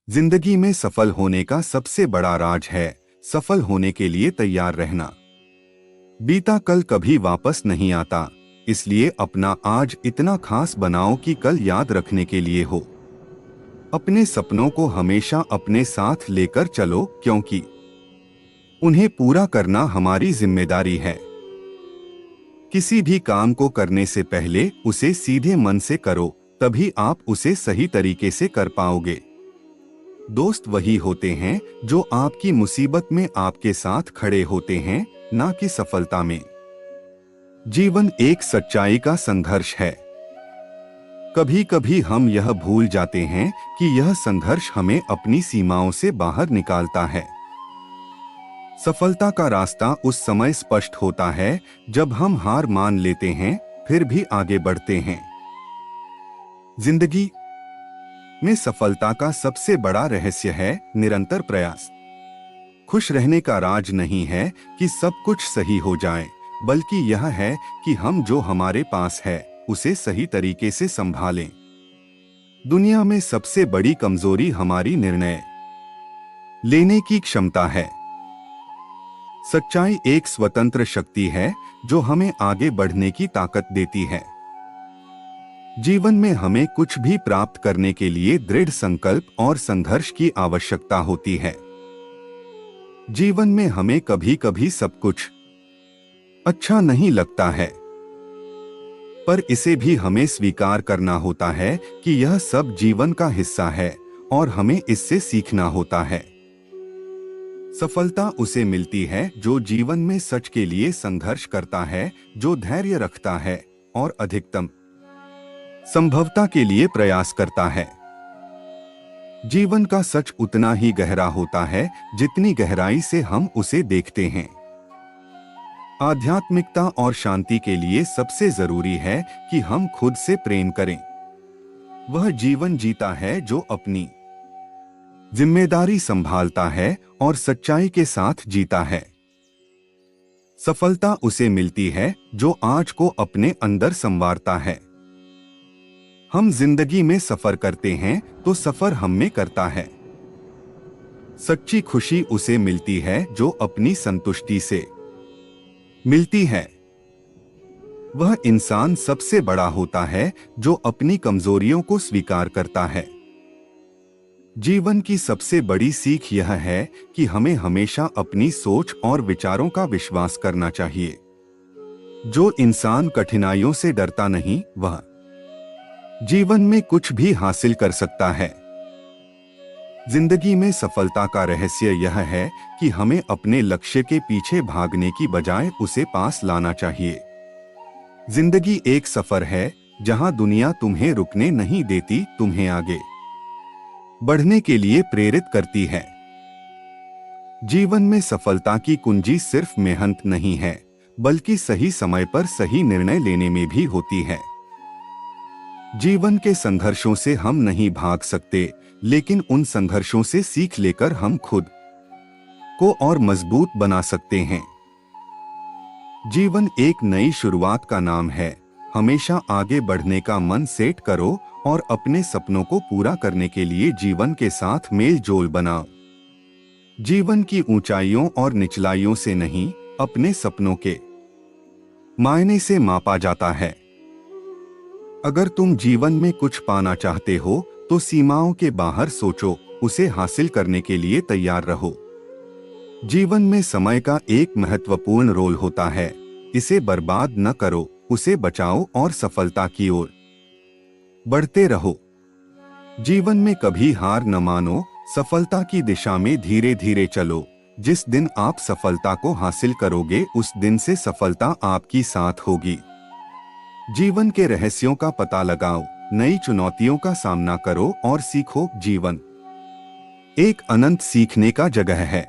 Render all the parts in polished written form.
जिंदगी में सफल होने का सबसे बड़ा राज है सफल होने के लिए तैयार रहना। बीता कल कभी वापस नहीं आता, इसलिए अपना आज इतना खास बनाओ कि कल याद रखने के लिए हो। अपने सपनों को हमेशा अपने साथ लेकर चलो, क्योंकि उन्हें पूरा करना हमारी जिम्मेदारी है। किसी भी काम को करने से पहले उसे सीधे मन से करो, तभी आप उसे सही तरीके से कर पाओगे। दोस्त वही होते हैं जो आपकी मुसीबत में आपके साथ खड़े होते हैं, ना कि सफलता में। जीवन एक सच्चाई का संघर्ष है। कभी कभी हम यह भूल जाते हैं कि यह संघर्ष हमें अपनी सीमाओं से बाहर निकालता है। सफलता का रास्ता उस समय स्पष्ट होता है जब हम हार मान लेते हैं, फिर भी आगे बढ़ते हैं। जिंदगी में सफलता का सबसे बड़ा रहस्य है निरंतर प्रयास। खुश रहने का राज नहीं है कि सब कुछ सही हो जाए, बल्कि यह है कि हम जो हमारे पास है उसे सही तरीके से संभालें। दुनिया में सबसे बड़ी कमजोरी हमारी निर्णय लेने की क्षमता है। सच्चाई एक स्वतंत्र शक्ति है जो हमें आगे बढ़ने की ताकत देती है। जीवन में हमें कुछ भी प्राप्त करने के लिए दृढ़ संकल्प और संघर्ष की आवश्यकता होती है। जीवन में हमें कभी कभी सब कुछ अच्छा नहीं लगता है, पर इसे भी हमें स्वीकार करना होता है कि यह सब जीवन का हिस्सा है और हमें इससे सीखना होता है। सफलता उसे मिलती है जो जीवन में सच के लिए संघर्ष करता है, जो धैर्य रखता है और अधिकतम संभवता के लिए प्रयास करता है। जीवन का सच उतना ही गहरा होता है जितनी गहराई से हम उसे देखते हैं। आध्यात्मिकता और शांति के लिए सबसे जरूरी है कि हम खुद से प्रेम करें। वह जीवन जीता है जो अपनी जिम्मेदारी संभालता है और सच्चाई के साथ जीता है। सफलता उसे मिलती है जो आज को अपने अंदर संवारता है। हम जिंदगी में सफर करते हैं तो सफर हम में करता है। सच्ची खुशी उसे मिलती है जो अपनी संतुष्टि से मिलती है। वह इंसान सबसे बड़ा होता है जो अपनी कमजोरियों को स्वीकार करता है। जीवन की सबसे बड़ी सीख यह है कि हमें हमेशा अपनी सोच और विचारों का विश्वास करना चाहिए। जो इंसान कठिनाइयों से डरता नहीं, वह जीवन में कुछ भी हासिल कर सकता है। जिंदगी में सफलता का रहस्य यह है कि हमें अपने लक्ष्य के पीछे भागने की बजाय उसे पास लाना चाहिए। जिंदगी एक सफर है जहां दुनिया तुम्हें रुकने नहीं देती, तुम्हें आगे बढ़ने के लिए प्रेरित करती है। जीवन में सफलता की कुंजी सिर्फ मेहनत नहीं है, बल्कि सही समय पर सही निर्णय लेने में भी होती है। जीवन के संघर्षों से हम नहीं भाग सकते, लेकिन उन संघर्षों से सीख लेकर हम खुद को और मजबूत बना सकते हैं। जीवन एक नई शुरुआत का नाम है। हमेशा आगे बढ़ने का मन सेट करो और अपने सपनों को पूरा करने के लिए जीवन के साथ मेल जोल बनाओ। जीवन की ऊंचाइयों और निचलाइयों से नहीं, अपने सपनों के मायने से मापा जाता है। अगर तुम जीवन में कुछ पाना चाहते हो तो सीमाओं के बाहर सोचो, उसे हासिल करने के लिए तैयार रहो। जीवन में समय का एक महत्वपूर्ण रोल होता है, इसे बर्बाद न करो, उसे बचाओ और सफलता की ओर बढ़ते रहो। जीवन में कभी हार न मानो, सफलता की दिशा में धीरे धीरे चलो। जिस दिन आप सफलता को हासिल करोगे, उस दिन से सफलता आपकी साथ होगी। जीवन के रहस्यों का पता लगाओ, नई चुनौतियों का सामना करो और सीखो। जीवन एक अनंत सीखने का जगह है।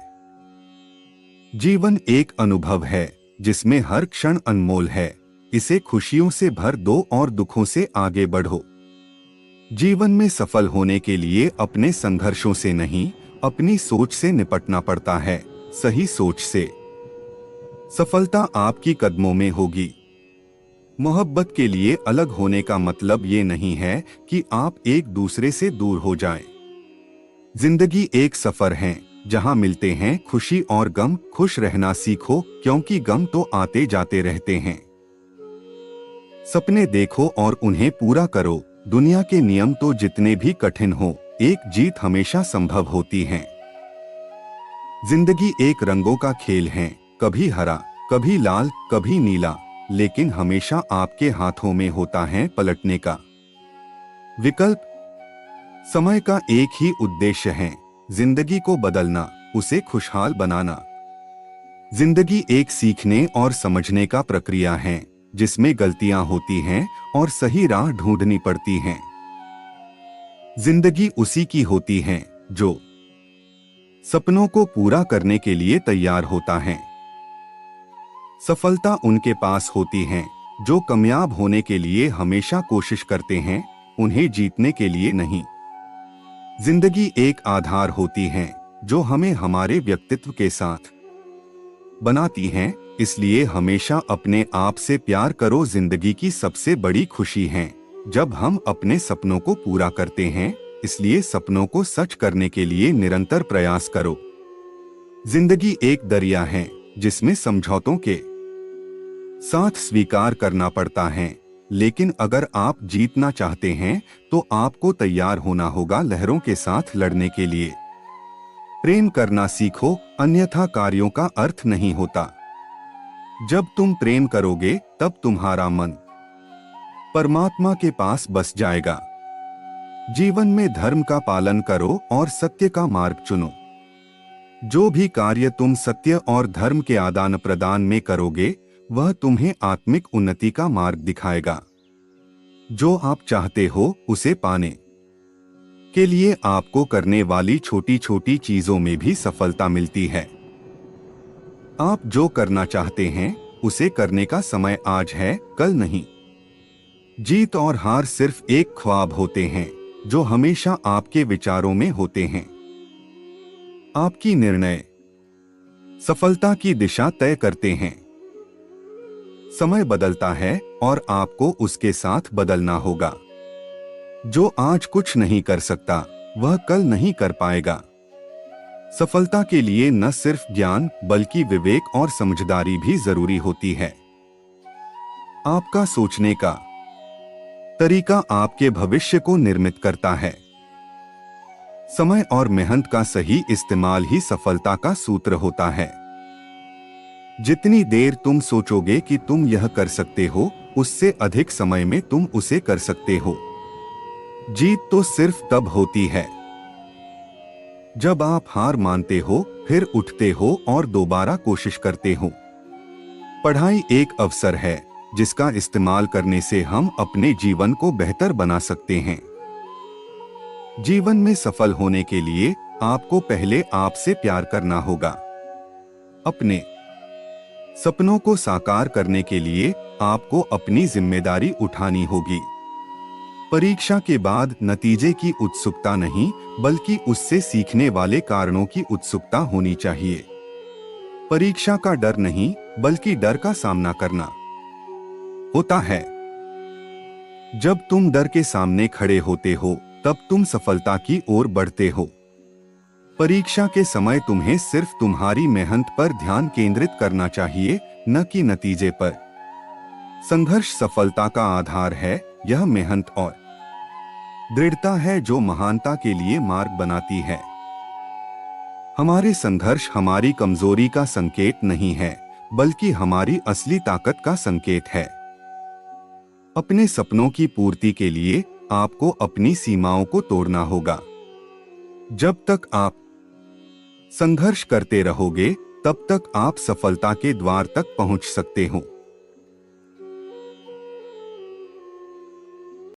जीवन एक अनुभव है जिसमें हर क्षण अनमोल है। इसे खुशियों से भर दो और दुखों से आगे बढ़ो। जीवन में सफल होने के लिए अपने संघर्षों से नहीं, अपनी सोच से निपटना पड़ता है। सही सोच से सफलता आपकी कदमों में होगी। मोहब्बत के लिए अलग होने का मतलब ये नहीं है कि आप एक दूसरे से दूर हो जाएं। जिंदगी एक सफर है जहां मिलते हैं खुशी और गम। खुश रहना सीखो क्योंकि गम तो आते जाते रहते हैं। सपने देखो और उन्हें पूरा करो। दुनिया के नियम तो जितने भी कठिन हो, एक जीत हमेशा संभव होती है। जिंदगी एक रंगों का खेल है, कभी हरा, कभी लाल, कभी नीला, लेकिन हमेशा आपके हाथों में होता है पलटने का विकल्प। समय का एक ही उद्देश्य है, जिंदगी को बदलना, उसे खुशहाल बनाना। जिंदगी एक सीखने और समझने का प्रक्रिया है, जिसमें गलतियां होती हैं और सही राह ढूंढनी पड़ती हैं। जिंदगी उसी की होती है जो सपनों को पूरा करने के लिए तैयार होता है। सफलता उनके पास होती है जो कामयाब होने के लिए हमेशा कोशिश करते हैं, उन्हें जीतने के लिए नहीं। जिंदगी एक आधार होती है जो हमें हमारे व्यक्तित्व के साथ बनाती है, इसलिए हमेशा अपने आप से प्यार करो। जिंदगी की सबसे बड़ी खुशी है जब हम अपने सपनों को पूरा करते हैं, इसलिए सपनों को सच करने के लिए निरंतर प्रयास करो। जिंदगी एक दरिया है जिसमें समझौतों के साथ स्वीकार करना पड़ता है, लेकिन अगर आप जीतना चाहते हैं तो आपको तैयार होना होगा लहरों के साथ लड़ने के लिए। प्रेम करना सीखो, अन्यथा कार्यों का अर्थ नहीं होता। जब तुम प्रेम करोगे तब तुम्हारा मन परमात्मा के पास बस जाएगा। जीवन में धर्म का पालन करो और सत्य का मार्ग चुनो। जो भी कार्य तुम सत्य और धर्म के आदान प्रदान में करोगे, वह तुम्हें आत्मिक उन्नति का मार्ग दिखाएगा। जो आप चाहते हो उसे पाने के लिए आपको करने वाली छोटी छोटी चीजों में भी सफलता मिलती है। आप जो करना चाहते हैं उसे करने का समय आज है, कल नहीं। जीत और हार सिर्फ एक ख्वाब होते हैं जो हमेशा आपके विचारों में होते हैं। आपकी निर्णय सफलता की दिशा तय करते हैं। समय बदलता है और आपको उसके साथ बदलना होगा। जो आज कुछ नहीं कर सकता वह कल नहीं कर पाएगा। सफलता के लिए न सिर्फ ज्ञान बल्कि विवेक और समझदारी भी जरूरी होती है। आपका सोचने का तरीका आपके भविष्य को निर्मित करता है। समय और मेहनत का सही इस्तेमाल ही सफलता का सूत्र होता है। जितनी देर तुम सोचोगे कि तुम यह कर सकते हो, उससे अधिक समय में तुम उसे कर सकते हो। जीत तो सिर्फ तब होती है जब आप हार मानते हो, फिर उठते हो और दोबारा कोशिश करते हो। पढ़ाई एक अवसर है जिसका इस्तेमाल करने से हम अपने जीवन को बेहतर बना सकते हैं। जीवन में सफल होने के लिए आपको पहले आपसे प्यार करना होगा। अपने सपनों को साकार करने के लिए आपको अपनी जिम्मेदारी उठानी होगी। परीक्षा के बाद नतीजे की उत्सुकता नहीं, बल्कि उससे सीखने वाले कारणों की उत्सुकता होनी चाहिए। परीक्षा का डर नहीं, बल्कि डर का सामना करना होता है। जब तुम डर के सामने खड़े होते हो, तब तुम सफलता की ओर बढ़ते हो। परीक्षा के समय तुम्हें सिर्फ तुम्हारी मेहनत पर ध्यान केंद्रित करना चाहिए, न कि नतीजे पर। संघर्ष सफलता का आधार है। यह मेहनत और दृढ़ता है जो महानता के लिए मार्ग बनाती है। हमारे संघर्ष हमारी कमजोरी का संकेत नहीं है, बल्कि हमारी असली ताकत का संकेत है। अपने सपनों की पूर्ति के लिए आपको अपनी सीमाओं को तोड़ना होगा। जब तक आप संघर्ष करते रहोगे, तब तक आप सफलता के द्वार तक पहुंच सकते हो।